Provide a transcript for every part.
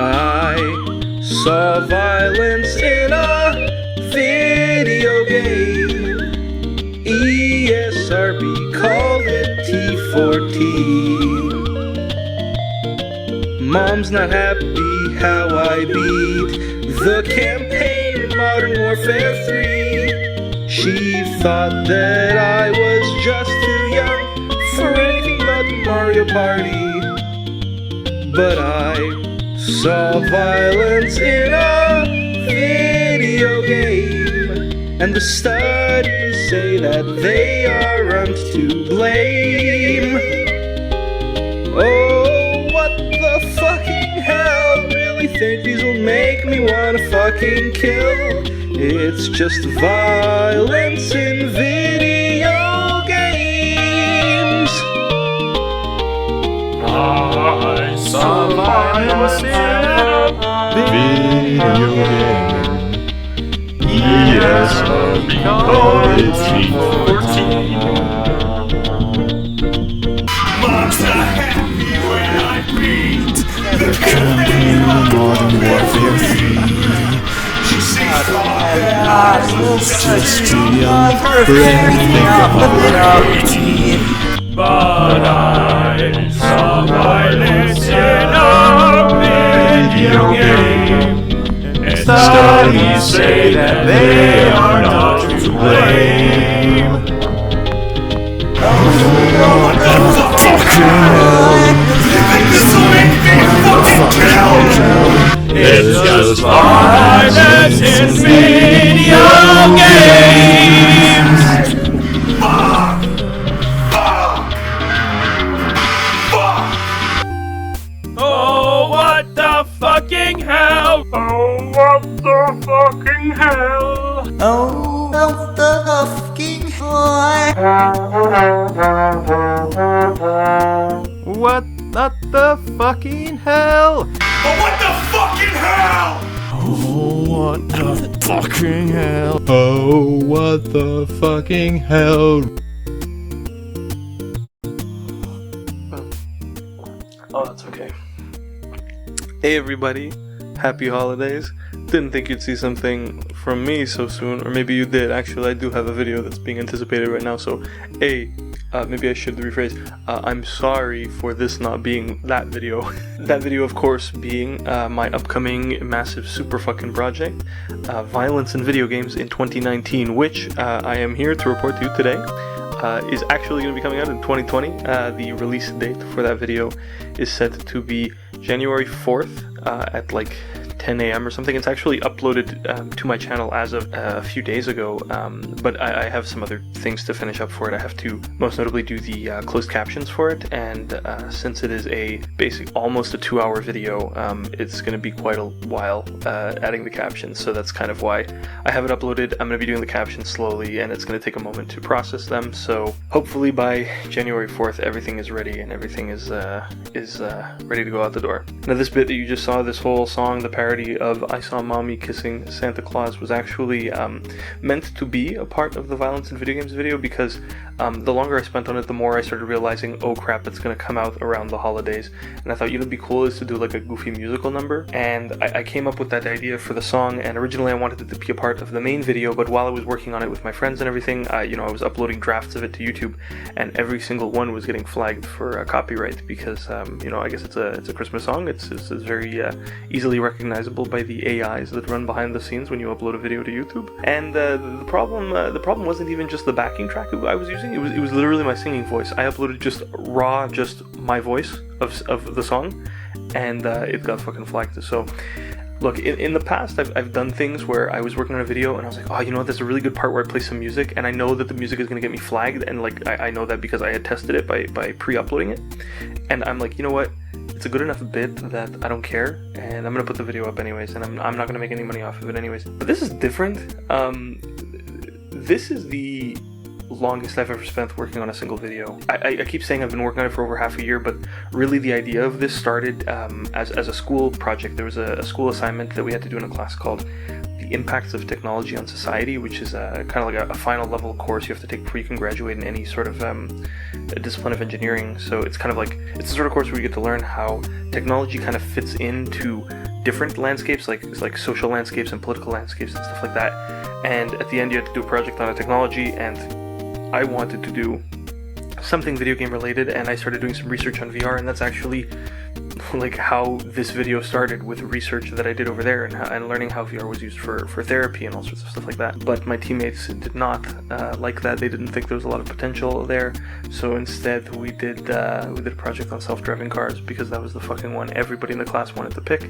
I saw violence in a video game. ESRB called it T14. Mom's not happy how I beat the campaign in Modern Warfare 3. She thought that I was just too young for anything but the Mario Party. But I saw violence in a video game, and the studies say that they aren't to blame. Oh, what the fucking hell? Really think these will make me wanna fucking kill? It's just violence in video games. I saw violence in a video game. Yes, because it's T14. Mom's not happy when I beat the campaign of Modern Warfare 3. She says that I was just too young for anything but it. But I saw violence in a video game, and studies say that they are not to blame. What the fucking hell? This will make me fucking kill. It's just violence in video games. Oh, what the fucking hell? Oh, what the fucking hell? Oh, what the fucking hell? What the fucking hell? Oh, what the fucking hell? Oh, what the fucking hell? Oh, what the fucking hell? Oh, that's okay. Hey everybody, happy holidays. Didn't think you'd see something from me so soon, or maybe you did. Actually, I do have a video that's being anticipated right now, so maybe I should rephrase. I'm sorry for this not being that video. That video, of course, being my upcoming massive super fucking project, Violence in Video Games in 2019, which I am here to report to you today. Is actually going to be coming out in 2020. The release date for that video is set to be January 4th at like 10 a.m. or something. It's actually uploaded to my channel as of a few days ago, but I have some other things to finish up for it. I have to most notably do the closed captions for it, and since it is a basic almost a 2-hour video, it's going to be quite a while adding the captions, so that's kind of why I have it uploaded. I'm going to be doing the captions slowly, and it's going to take a moment to process them, so hopefully by January 4th everything is ready and everything is ready to go out the door. Now this bit that you just saw, this whole song, the parody of I Saw Mommy Kissing Santa Claus, was actually meant to be a part of the Violence in Video Games video, because the longer I spent on it, the more I started realizing, oh crap, it's going to come out around the holidays, and I thought, you know, it'd be cool is to do like a goofy musical number, and I came up with that idea for the song, and originally I wanted it to be a part of the main video, but while I was working on it with my friends and everything, I was uploading drafts of it to YouTube, and every single one was getting flagged for copyright, because I guess it's a Christmas song. It's very easily recognizable by the AIs that run behind the scenes when you upload a video to YouTube. And the problem wasn't even just the backing track I was using. It was literally my singing voice. I uploaded just my voice of the song, and it got fucking flagged. So look, in the past, I've done things where I was working on a video and I was like, oh, you know what, there's a really good part where I play some music, and I know that the music is going to get me flagged, and like I know that because I had tested it by pre-uploading it, and I'm like, you know what, it's a good enough bit that I don't care, and I'm going to put the video up anyways, and I'm not going to make any money off of it anyways. But this is different. This is the longest I've ever spent working on a single video. I keep saying I've been working on it for over half a year, but really the idea of this started as a school project. There was a school assignment that we had to do in a class called The Impacts of Technology on Society, which is kind of like a final level course you have to take before you can graduate in any sort of a discipline of engineering. So it's kind of like, it's the sort of course where you get to learn how technology kind of fits into different landscapes, like social landscapes and political landscapes and stuff like that. And at the end, you had to do a project on a technology, and I wanted to do something video game related, and I started doing some research on VR, and that's actually like how this video started, with research that I did over there and learning how VR was used for therapy and all sorts of stuff like that. But my teammates did not like that. They didn't think there was a lot of potential there, so instead we did a project on self-driving cars, because that was the fucking one everybody in the class wanted to pick,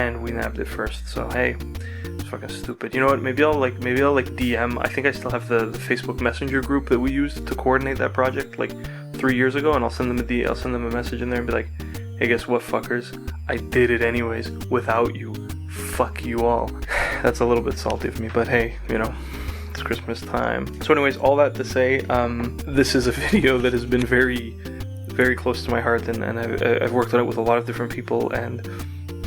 and we nabbed it first. So hey, it's fucking stupid. You know what? Maybe I'll DM. I think I still have the Facebook Messenger group that we used to coordinate that project like 3 years ago, and I'll send them a message in there and be like, hey, guess what, fuckers? I did it anyways, without you. Fuck you all. That's a little bit salty of me, but hey, you know, it's Christmas time. So anyways, all that to say, this is a video that has been very, very close to my heart, and I've worked on it with a lot of different people, and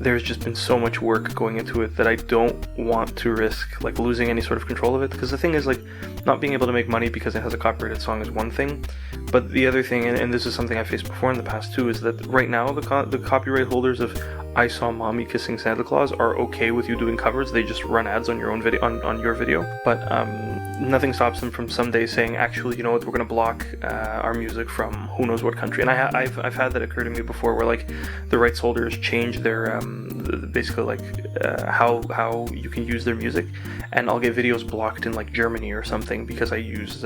there's just been so much work going into it that I don't want to risk like losing any sort of control of it. Because the thing is, like, not being able to make money because it has a copyrighted song is one thing, but the other thing, and this is something I faced before in the past too, is that right now the copyright holders of I Saw Mommy Kissing Santa Claus are okay with you doing covers. They just run ads on your own video, on your video, but nothing stops them from someday saying, actually, you know what, we're gonna block our music from who knows what country. And I've had that occur to me before, where like the rights holders change their basically like how you can use their music, and I'll get videos blocked in like Germany or something because I use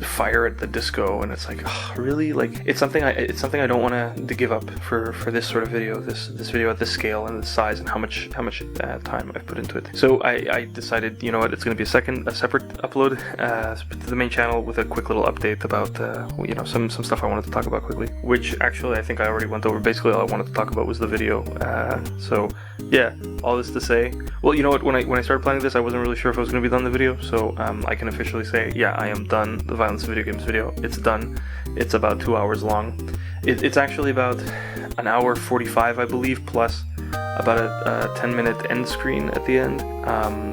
Fire at the Disco, and it's like, oh, really? Like, it's something I don't want to give up for this sort of video, this video at this scale and this size, and how much time I've put into it. So I decided, you know what, it's going to be a separate upload to the main channel with a quick little update about you know, some stuff I wanted to talk about quickly, which actually I think I already went over. Basically all I wanted to talk about was the video. So yeah, all this to say, well, you know what, when I started planning this, I wasn't really sure if I was going to be done the video, so I can officially say, yeah, I am done the Violence Video Games video. It's done. It's about 2 hours long. It's actually about an hour 45, I believe, plus about a 10-minute end screen at the end.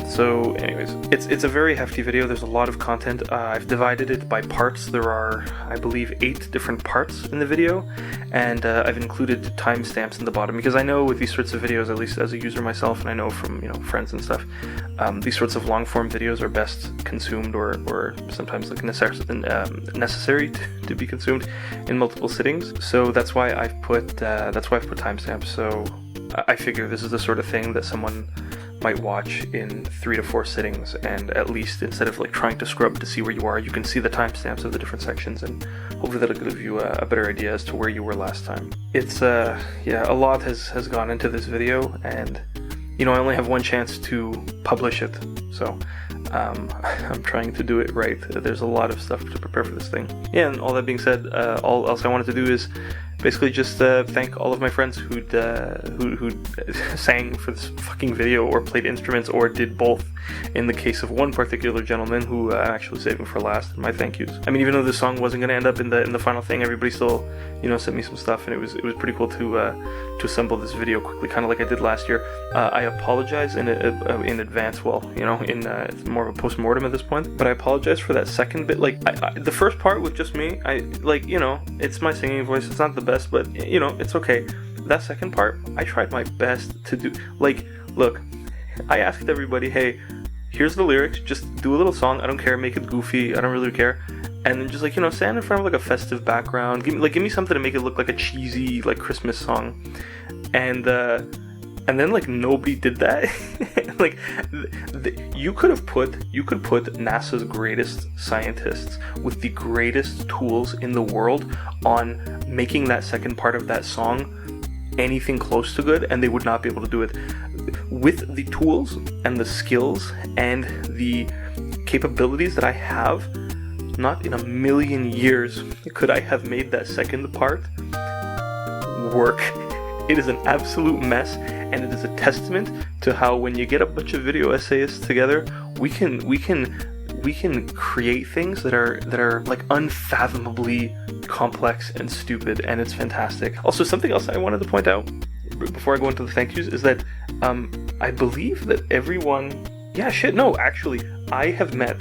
So anyways, it's a very hefty video. There's a lot of content. I've divided it by parts. There are, I believe, 8 different parts in the video, and I've included timestamps in the bottom, because I know with these sorts of videos, at least as a user myself, and I know from, you know, friends and stuff, these sorts of long form videos are best consumed or sometimes like necessary to be consumed in multiple sittings. So that's why I've put timestamps. So I figure this is the sort of thing that someone might watch in 3 to 4 sittings, and at least instead of like trying to scrub to see where you are, you can see the timestamps of the different sections, and hopefully that'll give you a better idea as to where you were last time. It's yeah, a lot has gone into this video, and you know, I only have one chance to publish it, so I'm trying to do it right. There's a lot of stuff to prepare for this thing. Yeah, and all that being said, all else I wanted to do is basically just thank all of my friends who sang for this fucking video, or played instruments, or did both. In the case of one particular gentleman who I'm actually saving for last, my thank yous. I mean, even though this song wasn't going to end up in the final thing, everybody still, you know, sent me some stuff, and it was pretty cool to assemble this video quickly, kind of like I did last year. I apologize in advance. Well, you know, it's more of a post-mortem at this point, but I apologize for that second bit. Like, the first part with just me, you know, it's my singing voice. It's not the best, but you know, it's okay. That second part, I tried my best to do. Like, look, I asked everybody, hey, here's the lyrics, just do a little song, I don't care, make it goofy, I don't really care, and then just, like, you know, stand in front of like a festive background, give me something to make it look like a cheesy, like, Christmas song, and then like nobody did that. Like, you could put NASA's greatest scientists with the greatest tools in the world on making that second part of that song anything close to good, and they would not be able to do it. With the tools and the skills and the capabilities that I have, not in a million years could I have made that second part work. It is an absolute mess, and it is a testament to how when you get a bunch of video essayists together, we can create things that are like unfathomably complex and stupid, and it's fantastic. Also, something else I wanted to point out before I go into the thank yous is that I believe that everyone, actually, I have met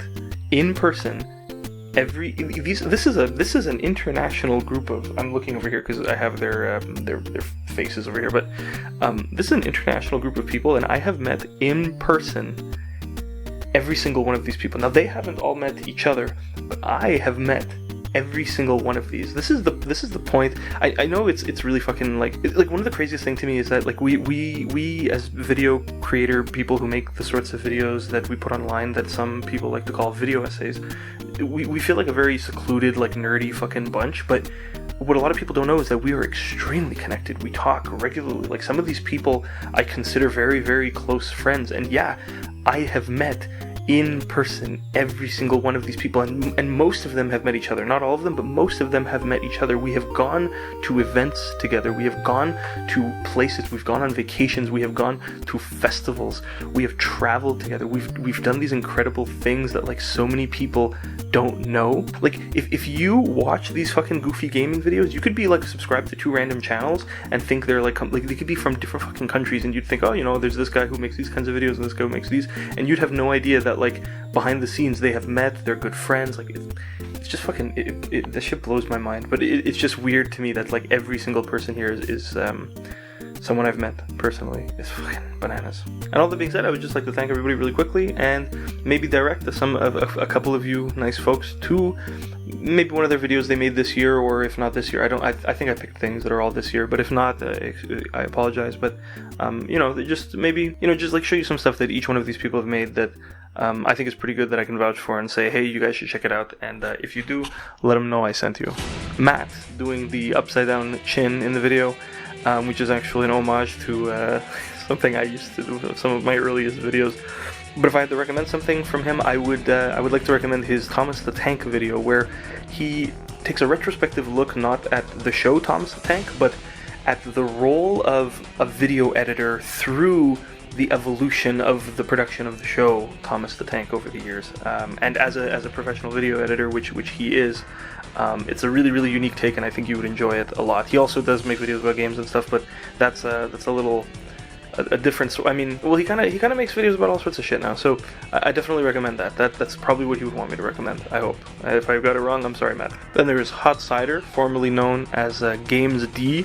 in person this is an international group of. I'm looking over here because I have their faces over here, but this is an international group of people, and I have met in person every single one of these people. Now they haven't all met each other, but I have met every single one of these. This is the point. I know it's really fucking like one of the craziest thing to me is that like we as video creator people who make the sorts of videos that we put online that some people like to call video essays, we feel like a very secluded, like nerdy fucking bunch, but what a lot of people don't know is that we are extremely connected. We talk regularly. Like some of these people I consider very, very close friends, and yeah, I have met in person every single one of these people, and most of them have met each other. Not all of them, but most of them have met each other. We have gone to events together. We have gone to places. We've gone on vacations. We have gone to festivals. We have traveled together. We've done these incredible things that like so many people don't know. Like if you watch these fucking goofy gaming videos, you could be like subscribed to 2 random channels and think they're like they could be from different fucking countries, and you'd think, oh, you know, there's this guy who makes these kinds of videos and this guy who makes these, and you'd have no idea that like behind the scenes they have met, they're good friends. Like it's just fucking this shit blows my mind. But it's just weird to me that like every single person here is someone I've met personally. It's fucking bananas. And all that being said, I would just like to thank everybody really quickly, and maybe direct a couple of you nice folks to maybe one of their videos they made this year, or if not this year, I think I picked things that are all this year, but if not, I apologize. But just maybe just like show you some stuff that each one of these people have made that I think is pretty good, that I can vouch for and say, hey, you guys should check it out. And if you do, let them know I sent you. Matt doing the upside down chin in the video, which is actually an homage to something I used to do in some of my earliest videos. But if I had to recommend something from him, I would like to recommend his Thomas the Tank video, where he takes a retrospective look not at the show Thomas the Tank, but at the role of a video editor through the evolution of the production of the show Thomas the Tank over the years. And as a professional video editor, which he is, it's a really, really unique take, and I think you would enjoy it a lot. He also does make videos about games and stuff, but that's a little a different. I mean, well, he kind of makes videos about all sorts of shit now. So I definitely recommend that. That's probably what he would want me to recommend. I hope. If I got it wrong, I'm sorry, Matt. Then there's HOTCYDER, formerly known as Games D.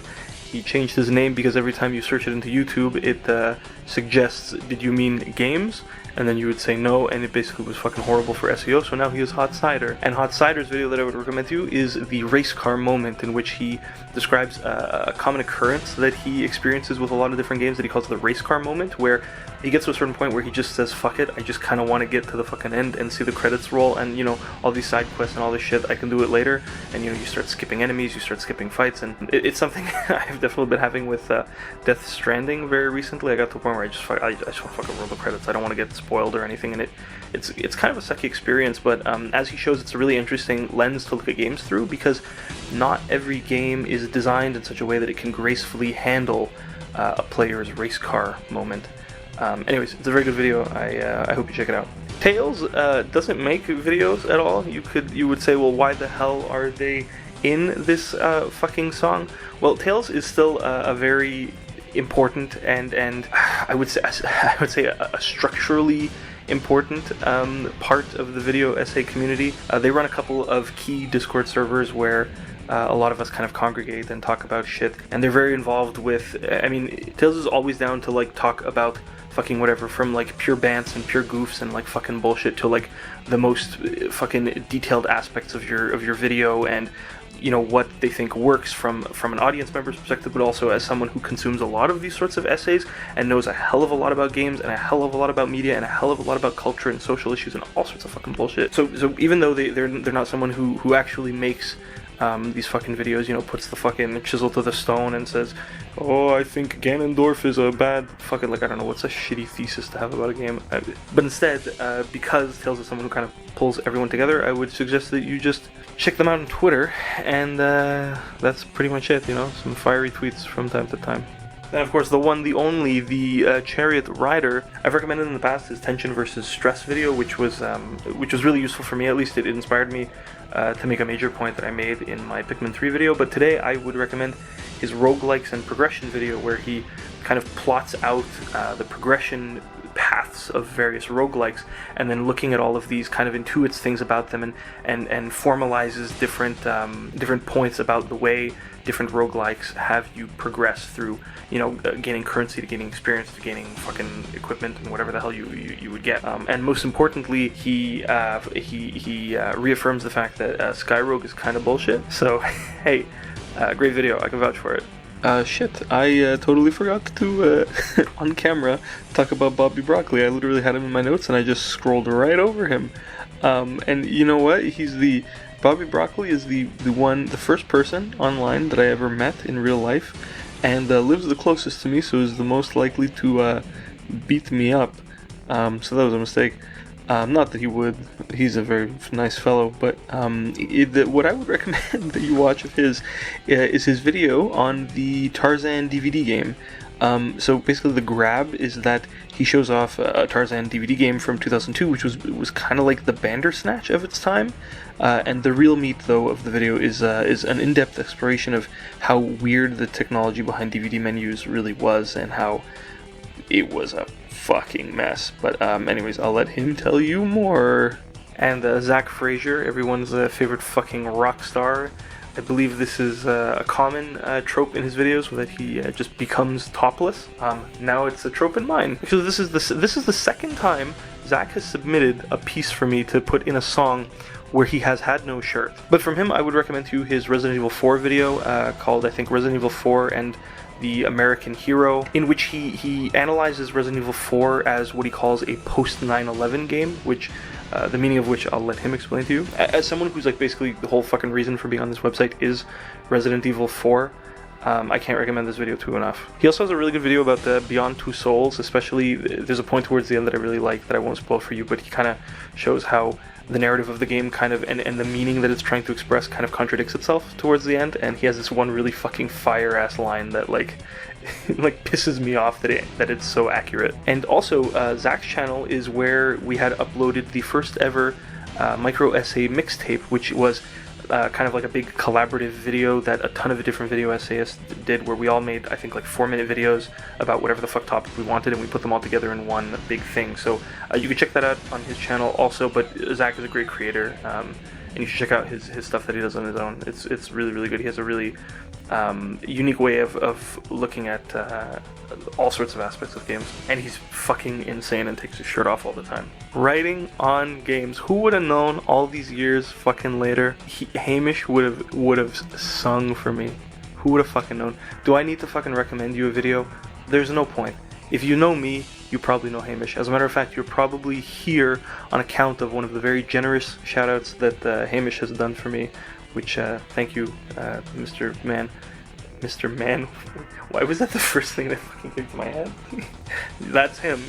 He changed his name because every time you search it into YouTube, it suggests, did you mean games? And then you would say no, and it basically was fucking horrible for SEO, so now he is HOTCYDER. And HOTCYDER's video that I would recommend to you is the Racecar moment, in which he describes a common occurrence that he experiences with a lot of different games that he calls the Racecar moment, where he gets to a certain point where he just says, fuck it, I just kind of want to get to the fucking end and see the credits roll, and all these side quests and all this shit, I can do it later. And you start skipping enemies, you start skipping fights, and it's something I've definitely been having with Death Stranding very recently. I got to a point where I just want to fucking roll the credits. I don't want to get spoiled or anything, and it's kind of a sucky experience, but as he shows, it's a really interesting lens to look at games through, because not every game is designed in such a way that it can gracefully handle a player's race car moment. Anyways, it's a very good video. I hope you check it out. Tayls doesn't make videos at all. You would say, well, why the hell are they in this fucking song? Well, Tayls is still a very important and I would say a structurally important part of the video essay community. They run a couple of key Discord servers where a lot of us kind of congregate and talk about shit, and they're very involved with. I mean, Tayls is always down to like talk about fucking whatever, from like pure bants and pure goofs and like fucking bullshit to like the most fucking detailed aspects of your video, and what they think works from an audience member's perspective, but also as someone who consumes a lot of these sorts of essays and knows a hell of a lot about games and a hell of a lot about media and a hell of a lot about culture and social issues and all sorts of fucking bullshit. So even though they're not someone who actually makes these fucking videos, puts the fucking chisel to the stone and says, oh, I think Ganondorf is a bad fucking, like, I don't know, what's a shitty thesis to have about a game? But instead, because Tayls is someone who kind of pulls everyone together, I would suggest that you just check them out on Twitter, and that's pretty much it, some fiery tweets from time to time. Then, of course, the one, the only, the Chariot Rider. I've recommended in the past his tension versus stress video, which was really useful for me. At least it inspired me to make a major point that I made in my Pikmin 3 video. But today I would recommend his roguelikes and progression video, where he kind of plots out the progression paths of various roguelikes, and then looking at all of these kind of intuits things about them and formalizes different points about the way different roguelikes have you progress through, gaining currency, to gaining experience, to gaining fucking equipment and whatever the hell you would get. And most importantly, he reaffirms the fact that Skyrogue is kind of bullshit. So, hey, great video. I can vouch for it. Shit, I totally forgot to, on camera, talk about BobbyBroccoli. I literally had him in my notes and I just scrolled right over him. And you know what? BobbyBroccoli is the first person online that I ever met in real life, and lives the closest to me, so is the most likely to beat me up. So that was a mistake. Not that he would. He's a very nice fellow, but what I would recommend that you watch of his is his video on the Tarzan DVD game. So basically the grab is that he shows off a Tarzan DVD game from 2002, which was kind of like the Bandersnatch of its time. And the real meat, though, of the video is an in-depth exploration of how weird the technology behind DVD menus really was, and how it was a fucking mess. But anyways, I'll let him tell you more. And Zac Frazier, everyone's favorite fucking rock star. I believe this is a common trope in his videos, that he just becomes topless. Now it's a trope in mine. Actually, this is the second time Zac has submitted a piece for me to put in a song where he has had no shirt. But from him, I would recommend to you his Resident Evil 4 video called, I think, Resident Evil 4 and the American Hero, in which he analyzes Resident Evil 4 as what he calls a post 9/11 game, which the meaning of which I'll let him explain to you. As someone who's like basically the whole fucking reason for being on this website is Resident Evil 4, I can't recommend this video to enough. He also has a really good video about the Beyond Two Souls, especially there's a point towards the end that I really like that I won't spoil for you, but he kind of shows how the narrative of the game kind of, and the meaning that it's trying to express kind of contradicts itself towards the end, and he has this one really fucking fire-ass line that like pisses me off that it's so accurate. And also, Zac's channel is where we had uploaded the first ever MicroEssay mixtape, which was kind of like a big collaborative video that a ton of different video essayists did, where we all made, I think, like 4-minute videos about whatever the fuck topic we wanted, and we put them all together in one big thing. So you can check that out on his channel also, but Zac is a great creator, and you should check out his stuff that he does on his own. It's really, really good. He has a really unique way of looking at all sorts of aspects of games, and he's fucking insane and takes his shirt off all the time. Writing on games. Who would have known all these years fucking later? Hamish would have sung for me. Who would have fucking known? Do I need to fucking recommend you a video? There's no point. If you know me, you probably know Hamish. As a matter of fact, you're probably here on account of one of the very generous shoutouts that Hamish has done for me, which, thank you, Mr. Man. Mr. Man? Why was that the first thing that fucking came to my head? That's him,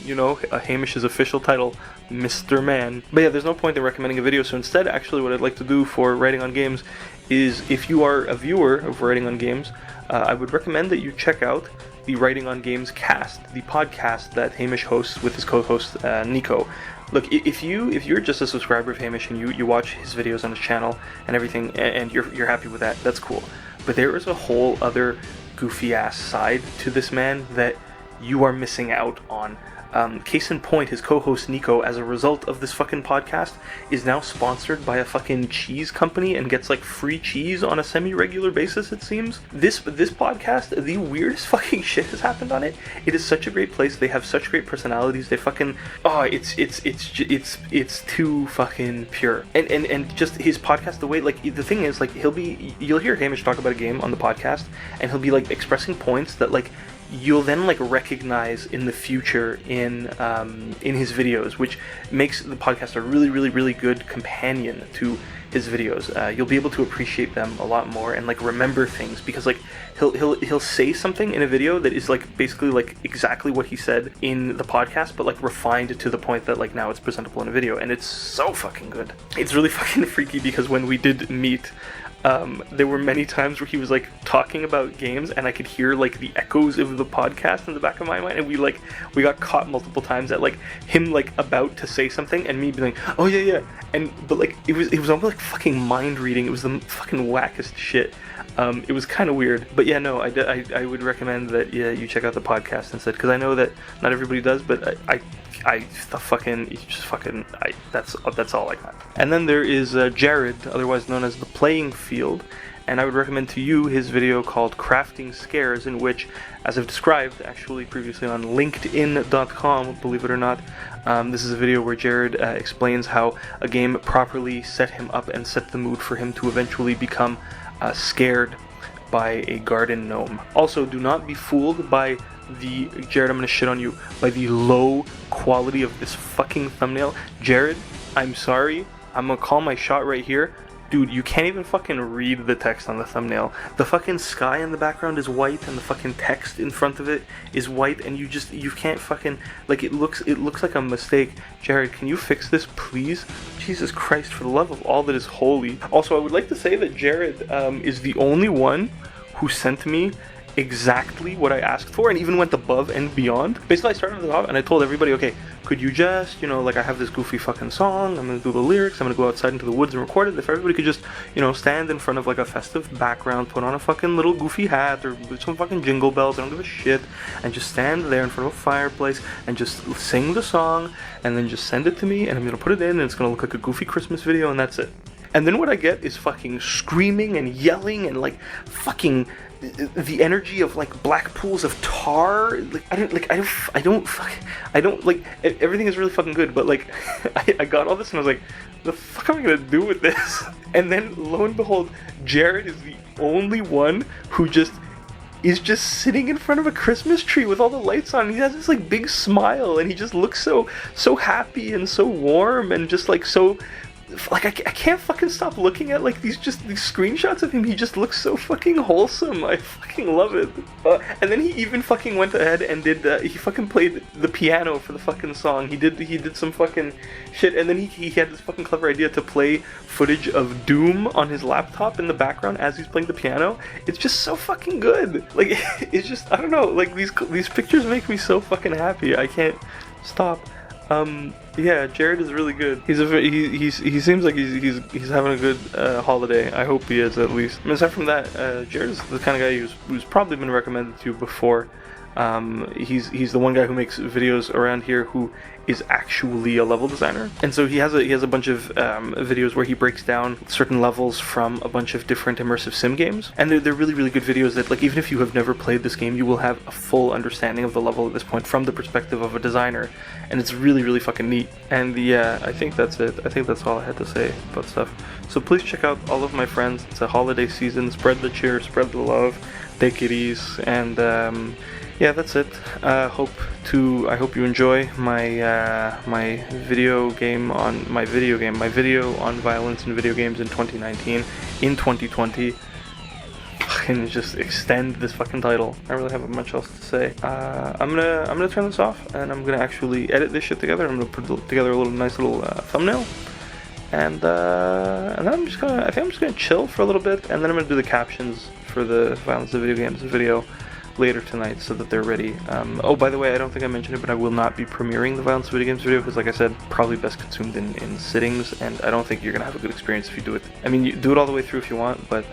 Hamish's official title, Mr. Man. But yeah, there's no point in recommending a video, so instead, actually, what I'd like to do for Writing on Games is, if you are a viewer of Writing on Games, I would recommend that you check out the Writing on Games cast, the podcast that Hamish hosts with his co-host, Nico. Look, if you're just a subscriber of Hamish and you watch his videos on his channel and everything, and you're happy with that, that's cool. But there is a whole other goofy ass side to this man that you are missing out on. Case in point, his co-host Nico, as a result of this fucking podcast, is now sponsored by a fucking cheese company and gets like free cheese on a semi-regular basis, it seems. This podcast, the weirdest fucking shit has happened on it. It is such a great place. They have such great personalities. They fucking it's too fucking pure. And just his podcast, the way, like, the thing is, like, you'll hear Hamish talk about a game on the podcast, and he'll be like expressing points that like you'll then like recognize in the future in his videos, which makes the podcast a really, really, really good companion to his videos. You'll be able to appreciate them a lot more and like remember things, because like he'll say something in a video that is like basically like exactly what he said in the podcast, but like refined to the point that like now it's presentable in a video, and it's so fucking good. It's really fucking freaky, because when we did meet, there were many times where he was like talking about games, and I could hear like the echoes of the podcast in the back of my mind, and we got caught multiple times at like him like about to say something and me being like, oh yeah, but like it was almost like fucking mind reading. It was the fucking wackest shit. It was kind of weird, but yeah, no, I would recommend that you check out the podcast instead, because I know that not everybody does, but that's all I got. And then there is Jared, otherwise known as The Playing Field, and I would recommend to you his video called Crafting Scares, in which, as I've described actually previously on LinkedIn.com, believe it or not, this is a video where Jared explains how a game properly set him up and set the mood for him to eventually become scared by a garden gnome. Also, do not be fooled by Jared, I'm gonna shit on you, by the low quality of this fucking thumbnail. Jared, I'm sorry, I'm gonna call my shot right here. Dude, you can't even fucking read the text on the thumbnail. The fucking sky in the background is white, and the fucking text in front of it is white, and you can't fucking, like, it looks like a mistake. Jared, can you fix this, please? Jesus Christ, for the love of all that is holy. Also, I would like to say that Jared is the only one who sent me exactly what I asked for, and even went above and beyond. Basically, I started off and I told everybody, okay, could you just, like, I have this goofy fucking song, I'm gonna do the lyrics, I'm gonna go outside into the woods and record it. If everybody could just, stand in front of, like, a festive background, put on a fucking little goofy hat or some fucking jingle bells, I don't give a shit, and just stand there in front of a fireplace and just sing the song, and then just send it to me, and I'm gonna put it in, and it's gonna look like a goofy Christmas video, and that's it. And then what I get is fucking screaming and yelling and, like, fucking the energy of, like, black pools of tar. Like, everything is really fucking good, but, like, I got all this and I was like, the fuck am I gonna do with this? And then lo and behold, Jared is the only one who is just sitting in front of a Christmas tree with all the lights on. He has this, like, big smile, and he just looks so happy and so warm, and just, like, so, like, I can't fucking stop looking at, like, these screenshots of him. He just looks so fucking wholesome. I fucking love it. And then he even fucking went ahead and did he fucking played the piano for the fucking song. He did some fucking shit, and then he had this fucking clever idea to play footage of Doom on his laptop in the background as he's playing the piano. It's just so fucking good. Like, it's just, I don't know, like, these pictures make me so fucking happy. I can't stop. Yeah, Jared is really good. He seems like he's having a good holiday. I hope he is, at least. I mean, aside from that, Jared is the kind of guy who's probably been recommended to you before. He's the one guy who makes videos around here who is actually a level designer, and so he has a bunch of videos where he breaks down certain levels from a bunch of different immersive sim games, and they're really, really good videos that, like, even if you have never played this game, you will have a full understanding of the level at this point from the perspective of a designer, and it's really, really fucking neat. And I think that's it. I think that's all I had to say about stuff. So please check out all of my friends. It's a holiday season. Spread the cheer, spread the love, take it easy, and yeah, that's it. I hope you enjoy my video on violence in video games in 2019, in 2020. And just extend this fucking title. I really haven't much else to say. I'm gonna turn this off, and I'm gonna actually edit this shit together. I'm gonna put together a nice little thumbnail, and then I think I'm just gonna chill for a little bit, and then I'm gonna do the captions for the Violence in Video Games video later tonight, so that they're ready. Oh, by the way, I don't think I mentioned it, but I will not be premiering the Violence Video Games video, because, like I said, probably best consumed in sittings, and I don't think you're gonna have a good experience if you do it. I mean, you do it all the way through if you want, but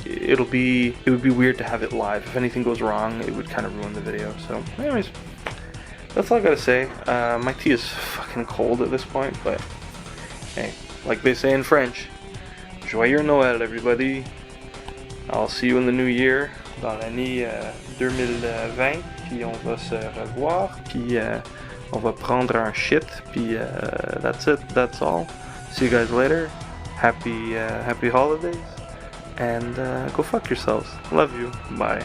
it would be weird to have it live. If anything goes wrong, it would kind of ruin the video. So, anyways, that's all I gotta say. My tea is fucking cold at this point, but hey, like they say in French, Joyeux Noël, everybody. I'll see you in the new year, dans l'année 2020, puis on va se revoir, puis on va prendre un shit, puis that's it, that's all. See you guys later. Happy holidays, and go fuck yourselves. Love you. Bye.